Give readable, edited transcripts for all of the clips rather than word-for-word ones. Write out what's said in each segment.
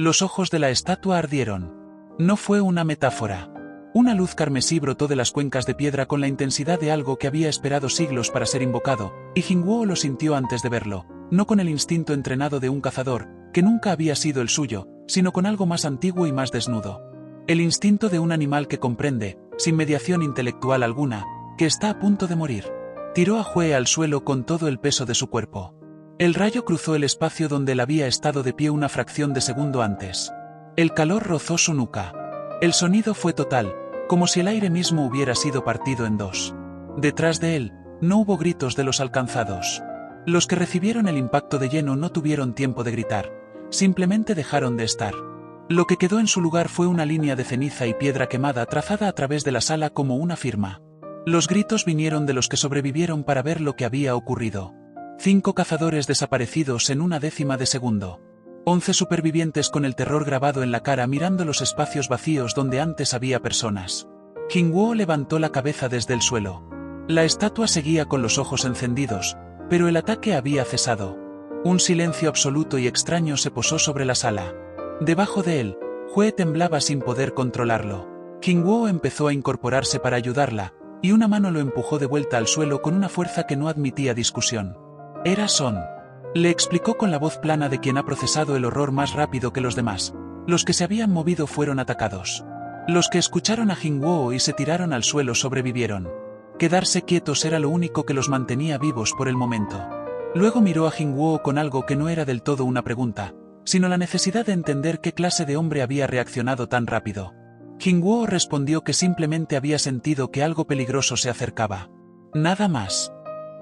Los ojos de la estatua ardieron. No fue una metáfora. Una luz carmesí brotó de las cuencas de piedra con la intensidad de algo que había esperado siglos para ser invocado, y Jingwoo lo sintió antes de verlo, no con el instinto entrenado de un cazador, que nunca había sido el suyo, sino con algo más antiguo y más desnudo. El instinto de un animal que comprende, sin mediación intelectual alguna, que está a punto de morir. Tiró a Hue al suelo con todo el peso de su cuerpo. El rayo cruzó el espacio donde él había estado de pie una fracción de segundo antes. El calor rozó su nuca. El sonido fue total, como si el aire mismo hubiera sido partido en dos. Detrás de él, no hubo gritos de los alcanzados. Los que recibieron el impacto de lleno no tuvieron tiempo de gritar, simplemente dejaron de estar. Lo que quedó en su lugar fue una línea de ceniza y piedra quemada trazada a través de la sala como una firma. Los gritos vinieron de los que sobrevivieron para ver lo que había ocurrido. 5 cazadores desaparecidos en una décima de segundo. 11 supervivientes con el terror grabado en la cara mirando los espacios vacíos donde antes había personas. Jingwoo levantó la cabeza desde el suelo. La estatua seguía con los ojos encendidos, pero el ataque había cesado. Un silencio absoluto y extraño se posó sobre la sala. Debajo de él, Hue temblaba sin poder controlarlo. Jingwoo empezó a incorporarse para ayudarla, y una mano lo empujó de vuelta al suelo con una fuerza que no admitía discusión. Era Son. Le explicó con la voz plana de quien ha procesado el horror más rápido que los demás. Los que se habían movido fueron atacados. Los que escucharon a Jingwoo y se tiraron al suelo sobrevivieron. Quedarse quietos era lo único que los mantenía vivos por el momento. Luego miró a Jingwoo con algo que no era del todo una pregunta, sino la necesidad de entender qué clase de hombre había reaccionado tan rápido. Jingwoo respondió que simplemente había sentido que algo peligroso se acercaba. Nada más.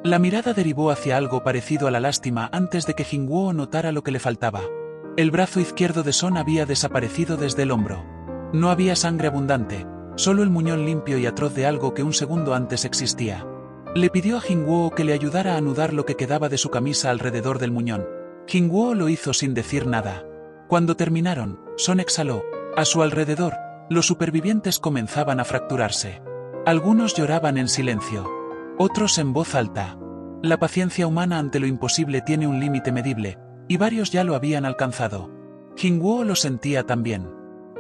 La mirada derivó hacia algo parecido a la lástima antes de que Jingwoo notara lo que le faltaba. El brazo izquierdo de Son había desaparecido desde el hombro. No había sangre abundante, solo el muñón limpio y atroz de algo que un segundo antes existía. Le pidió a Jingwoo que le ayudara a anudar lo que quedaba de su camisa alrededor del muñón. Jingwoo lo hizo sin decir nada. Cuando terminaron, Son exhaló. A su alrededor, los supervivientes comenzaban a fracturarse. Algunos lloraban en silencio. Otros en voz alta. La paciencia humana ante lo imposible tiene un límite medible, y varios ya lo habían alcanzado. Jingwoo lo sentía también.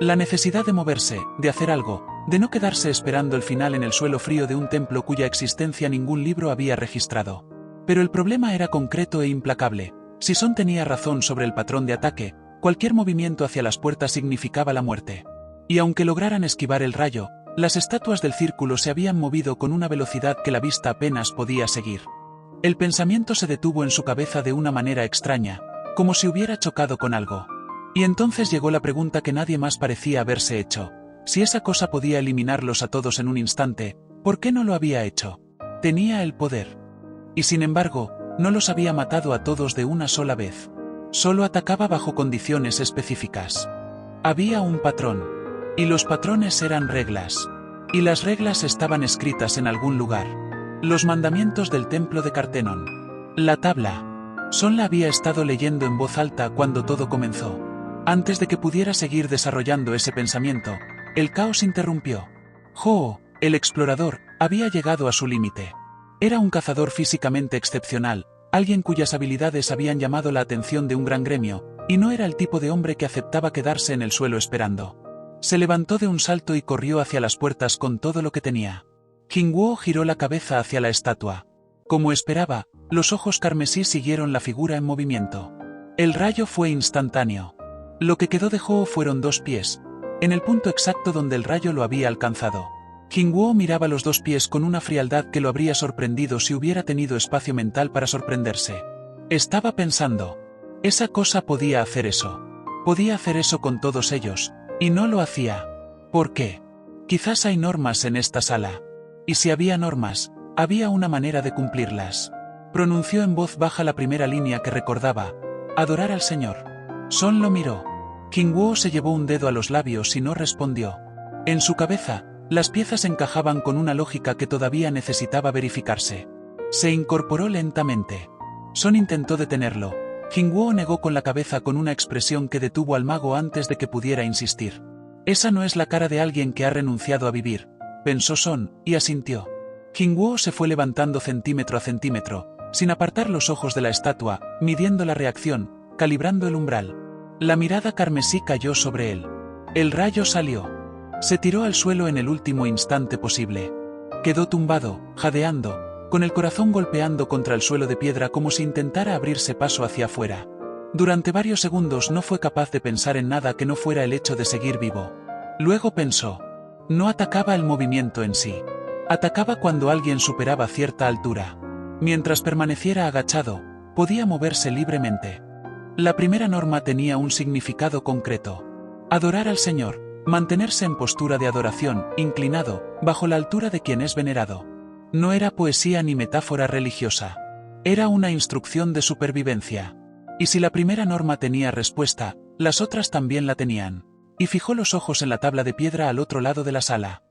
La necesidad de moverse, de hacer algo, de no quedarse esperando el final en el suelo frío de un templo cuya existencia ningún libro había registrado. Pero el problema era concreto e implacable. Si Son tenía razón sobre el patrón de ataque, cualquier movimiento hacia las puertas significaba la muerte. Y aunque lograran esquivar el rayo, las estatuas del círculo se habían movido con una velocidad que la vista apenas podía seguir. El pensamiento se detuvo en su cabeza de una manera extraña, como si hubiera chocado con algo. Y entonces llegó la pregunta que nadie más parecía haberse hecho. Si esa cosa podía eliminarlos a todos en un instante, ¿por qué no lo había hecho? Tenía el poder. Y sin embargo, no los había matado a todos de una sola vez. Solo atacaba bajo condiciones específicas. Había un patrón. Y los patrones eran reglas. Y las reglas estaban escritas en algún lugar. Los mandamientos del templo de Cartenon. La tabla. Son la había estado leyendo en voz alta cuando todo comenzó. Antes de que pudiera seguir desarrollando ese pensamiento, el caos interrumpió. Ho, el explorador, había llegado a su límite. Era un cazador físicamente excepcional, alguien cuyas habilidades habían llamado la atención de un gran gremio, y no era el tipo de hombre que aceptaba quedarse en el suelo esperando. Se levantó de un salto y corrió hacia las puertas con todo lo que tenía. Jingwoo giró la cabeza hacia la estatua. Como esperaba, los ojos carmesí siguieron la figura en movimiento. El rayo fue instantáneo. Lo que quedó de Ho fueron 2 pies, en el punto exacto donde el rayo lo había alcanzado. Jingwoo miraba los 2 pies con una frialdad que lo habría sorprendido si hubiera tenido espacio mental para sorprenderse. Estaba pensando, esa cosa podía hacer eso. Podía hacer eso con todos ellos. Y no lo hacía. ¿Por qué? Quizás hay normas en esta sala. Y si había normas, había una manera de cumplirlas. Pronunció en voz baja la primera línea que recordaba: adorar al Señor. Son lo miró. Jingwoo se llevó un dedo a los labios y no respondió. En su cabeza, las piezas encajaban con una lógica que todavía necesitaba verificarse. Se incorporó lentamente. Son intentó detenerlo. Jingwoo negó con la cabeza con una expresión que detuvo al mago antes de que pudiera insistir. Esa no es la cara de alguien que ha renunciado a vivir, pensó Son, y asintió. Jingwoo se fue levantando centímetro a centímetro, sin apartar los ojos de la estatua, midiendo la reacción, calibrando el umbral. La mirada carmesí cayó sobre él. El rayo salió. Se tiró al suelo en el último instante posible. Quedó tumbado, jadeando, con el corazón golpeando contra el suelo de piedra como si intentara abrirse paso hacia afuera. Durante varios segundos no fue capaz de pensar en nada que no fuera el hecho de seguir vivo. Luego pensó. No atacaba el movimiento en sí. Atacaba cuando alguien superaba cierta altura. Mientras permaneciera agachado, podía moverse libremente. La primera norma tenía un significado concreto. Adorar al Señor, mantenerse en postura de adoración, inclinado, bajo la altura de quien es venerado. No era poesía ni metáfora religiosa. Era una instrucción de supervivencia. Y si la primera norma tenía respuesta, las otras también la tenían. Y fijó los ojos en la tabla de piedra al otro lado de la sala.